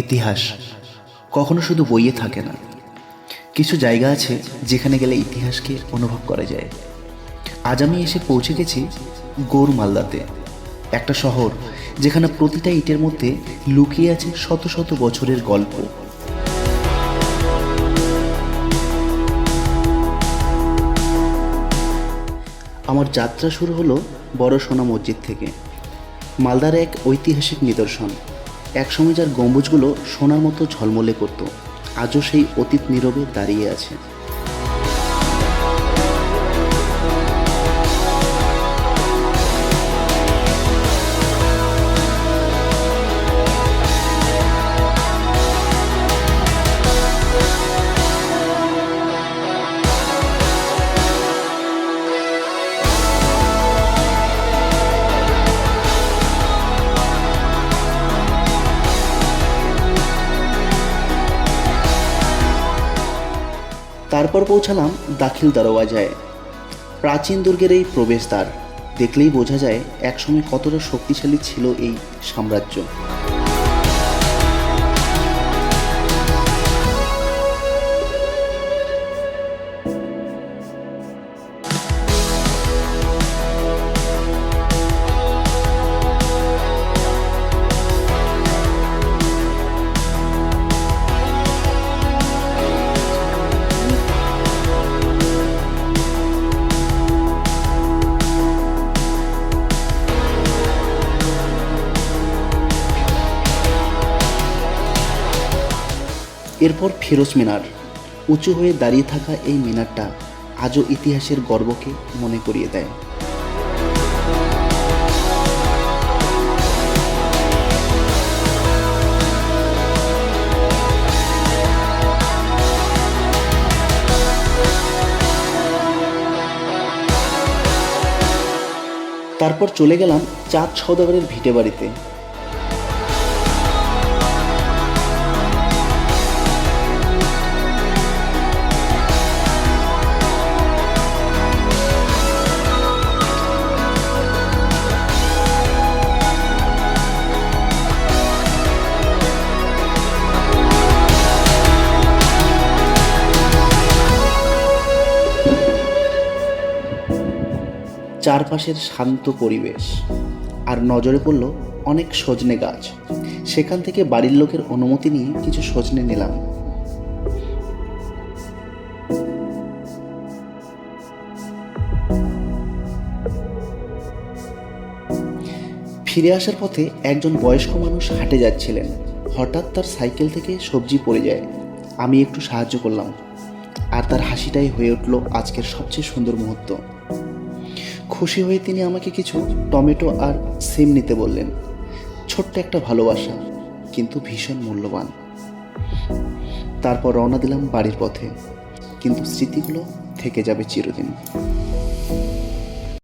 ইতিহাস কখনো শুধু বইয়ে থাকে না। কিছু জায়গা আছে যেখানে গেলে ইতিহাসকে অনুভব করা যায়। আজ আমি এসে পৌঁছে গেছি গৌড় মালদাতে, একটা শহর যেখানে প্রতিটা ইটের মধ্যে লুকিয়ে আছে শত শত বছরের গল্প। আমার যাত্রা শুরু হলো বড় সোনা মসজিদ থেকে। মালদার এক ঐতিহাসিক নিদর্শন, একসময় যার গম্বুজগুলো সোনার মতো ঝলমলে করত, আজও সেই অতীত নীরবে দাঁড়িয়ে আছে। তারপর পৌঁছালাম দাখিল দরওয়াজায়, প্রাচীন দুর্গের এই প্রবেশদ্বার। দেখলেই বোঝা যায় একসময় কতটা শক্তিশালী ছিল এই সাম্রাজ্য। এরপর ফিরোজ মিনার। উঁচু হয়ে দাঁড়িয়ে থাকা এই মিনারটা আজও ইতিহাসের গর্বকে মনে করিয়ে দেয়। তারপর চলে গেলাম চাঁদ সওদাগরের ভিটে বাড়িতে। চারপাশের শান্ত পরিবেশ, আর নজরে পড়ল অনেক সজনে গাছ। সেখান থেকে বাড়ির লোকের অনুমতি নিয়ে কিছু সজনে নিলাম। ফিরে আসার পথে একজন বয়স্ক মানুষ হাঁটে যাচ্ছিলেন। হঠাৎ তার সাইকেল থেকে সবজি পড়ে যায়। আমি একটু সাহায্য করলাম, আর তার হাসিটাই হয়ে উঠল আজকের সবচেয়ে সুন্দর মুহূর্ত। খুশি হয়ে তিনি আমাকে কিছু টমেটো আর সিম নিতে বললেন। ছোট্ট একটা ভালোবাসা, কিন্তু ভীষণ মূল্যবান। তারপর রওনা দিলাম বাড়ির পথে, কিন্তু স্মৃতিগুলো থেকে যাবে চিরদিন।